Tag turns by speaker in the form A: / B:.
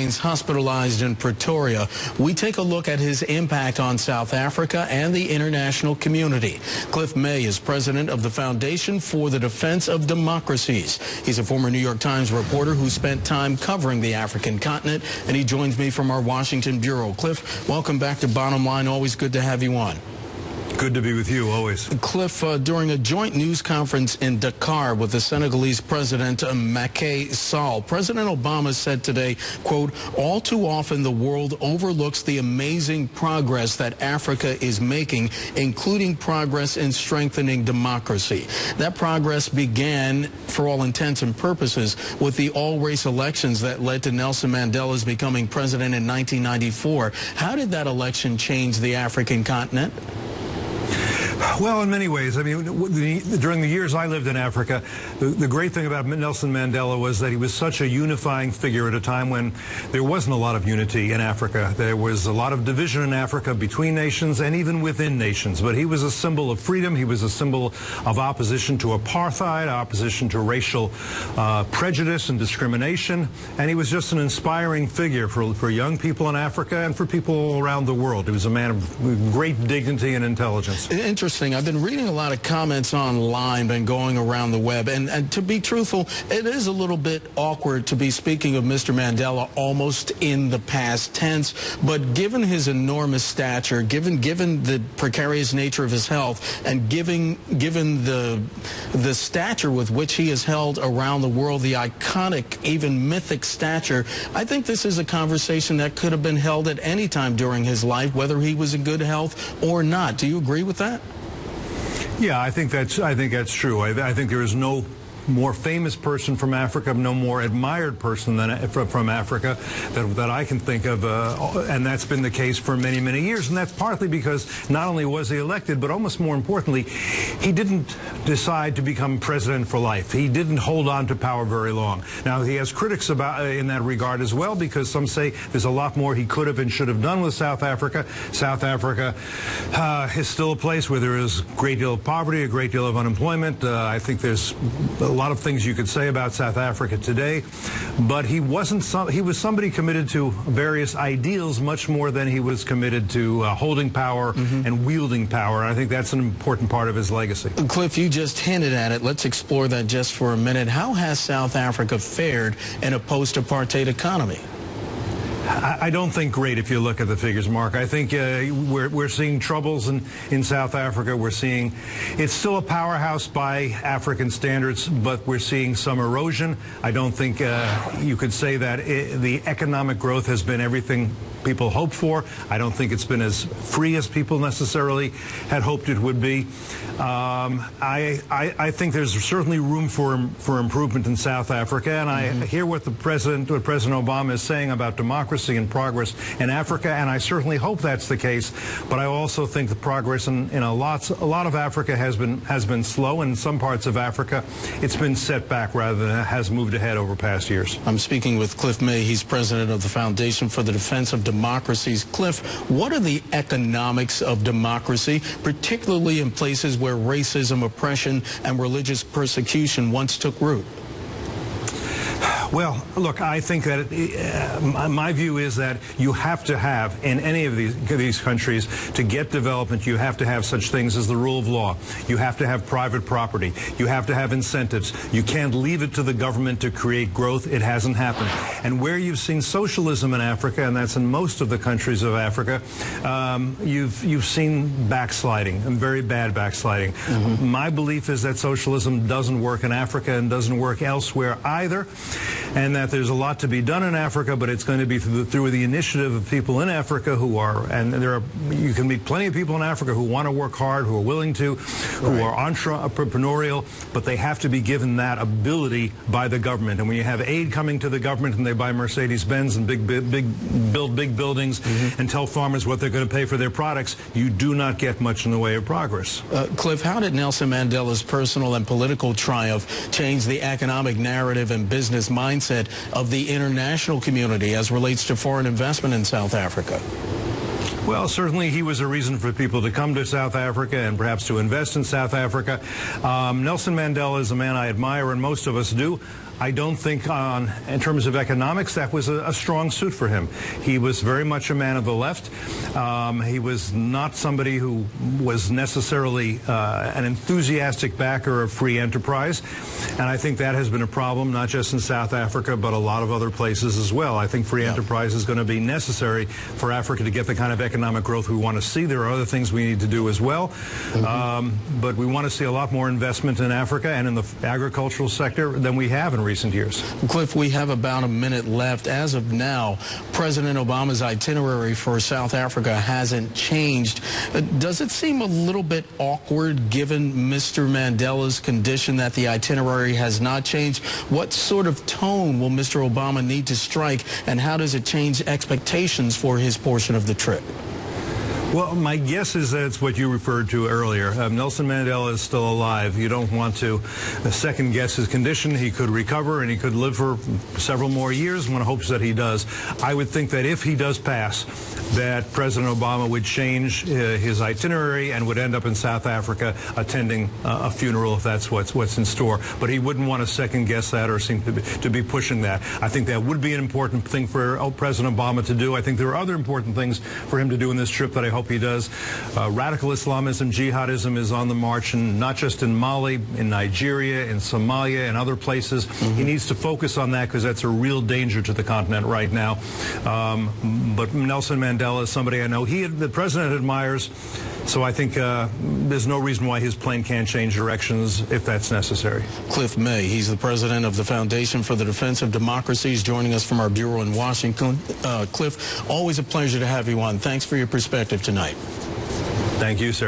A: remains hospitalized in Pretoria. We take a look at his impact on South Africa and the international community. Cliff May is president of the Foundation for the Defense of Democracies. He's a former New York Times reporter who spent time covering the African continent, and he joins me from our Washington bureau. Cliff, welcome back to Bottom Line. Always good to have you on.
B: Good to be with you, always.
A: Cliff, during a joint news conference in Dakar with the Senegalese president Macky Sall, President Obama said today, quote, "All too often the world overlooks the amazing progress that Africa is making, including progress in strengthening democracy." That progress began, for all intents and purposes, with the all-race elections that led to Nelson Mandela's becoming president in 1994. How did that election change the African continent?
B: Well, in many ways. I mean, during the years I lived in Africa, the great thing about Nelson Mandela was that he was such a unifying figure at a time when there wasn't a lot of unity in Africa. There was a lot of division in Africa between nations and even within nations. But he was a symbol of freedom. He was a symbol of opposition to apartheid, opposition to racial prejudice and discrimination. And he was just an inspiring figure for young people in Africa and for people all around the world. He was a man of great dignity and intelligence.
A: Interesting. I've been reading a lot of comments online, been going around the web, and to be truthful, it is a little bit awkward to be speaking of Mr. Mandela almost in the past tense, but given his enormous stature, given the precarious nature of his health, and given the stature with which he is held around the world, the iconic, even mythic stature, I think this is a conversation that could have been held at any time during his life, whether he was in good health or not. Do you agree with that?
B: Yeah, I think that's true. I think there is no more famous person from Africa, no more admired person from Africa that I can think of, and that's been the case for many, many years. And that's partly because not only was he elected, but almost more importantly, he didn't decide to become president for life. He didn't hold on to power very long. Now, he has critics in that regard as well, because some say there's a lot more he could have and should have done with South Africa. South Africa is still a place where there is a great deal of poverty, a great deal of unemployment. I think there's a lot of things you could say about South Africa today, but he was somebody committed to various ideals much more than he was committed to holding power and wielding power. And I think that's an important part of his legacy.
A: Cliff, you just hinted at it. Let's explore that just for a minute. How has South Africa fared in a post-apartheid economy?
B: I don't think great if you look at the figures, Mark. I think we're seeing troubles in South Africa. We're seeing it's still a powerhouse by African standards, but we're seeing some erosion. I don't think you could say that the economic growth has been everything people hoped for. I don't think it's been as free as people necessarily had hoped it would be. I think there's certainly room for improvement in South Africa, and I hear what President Obama is saying about democracy and progress in Africa, and I certainly hope that's the case. But I also think the progress in a lot of Africa has been slow. In some parts of Africa, it's been set back rather than it has moved ahead over past years.
A: I'm speaking with Cliff May. He's president of the Foundation for the Defense of Democracies. Cliff, what are the economics of democracy, particularly in places where racism, oppression, and religious persecution once took root?
B: Well, look, I think that my view is that you have to have, in any of these countries, to get development, you have to have such things as the rule of law. You have to have private property. You have to have incentives. You can't leave it to the government to create growth. It hasn't happened. And where you've seen socialism in Africa, and that's in most of the countries of Africa, you've seen backsliding, and very bad backsliding. My belief is that socialism doesn't work in Africa and doesn't work elsewhere either, and that there's a lot to be done in Africa, but it's going to be through the initiative of people in Africa who are, and you can meet plenty of people in Africa who want to work hard, who are willing to, who are entrepreneurial, but they have to be given that ability by the government. And when you have aid coming to the government and they buy Mercedes-Benz and build big buildings and tell farmers what they're going to pay for their products, you do not get much in the way of progress.
A: Cliff, how did Nelson Mandela's personal and political triumph change the economic narrative and business mindset of the international community as relates to foreign investment in South Africa?
B: Well, certainly he was a reason for people to come to South Africa and perhaps to invest in South Africa. Nelson Mandela is a man I admire, and most of us do. I don't think in terms of economics that was a strong suit for him. He was very much a man of the left. He was not somebody who was necessarily an enthusiastic backer of free enterprise. And I think that has been a problem, not just in South Africa, but a lot of other places as well. I think free enterprise is going to be necessary for Africa to get the kind of economic growth we want to see. There are other things we need to do as well. But we want to see a lot more investment in Africa and in the agricultural sector than we have in recent years.
A: Cliff, we have about a minute left. As of now, President Obama's itinerary for South Africa hasn't changed. Does it seem a little bit awkward, given Mr. Mandela's condition, that the itinerary has not changed? What sort of tone will Mr. Obama need to strike, and how does it change expectations for his portion of the trip?
B: Well, my guess is that it's what you referred to earlier. Nelson Mandela is still alive. You don't want to second guess his condition. He could recover and he could live for several more years. One hopes that he does. I would think that if he does pass, that President Obama would change his itinerary and would end up in South Africa attending a funeral, if that's what's in store. But he wouldn't want to second guess that or seem to be pushing that. I think that would be an important thing for President Obama to do. I think there are other important things for him to do in this trip that I hope he does. Radical Islamism, jihadism is on the march, and not just in Mali, in Nigeria, in Somalia, and other places. He needs to focus on that because that's a real danger to the continent right now. But Nelson Mandela is somebody I know the president admires, so I think there's no reason why his plane can't change directions if that's necessary.
A: Cliff May, he's the president of the Foundation for the Defense of Democracy. He's joining us from our bureau in Washington. Cliff, always a pleasure to have you on. Thanks for your perspective tonight.
B: Thank you, sir.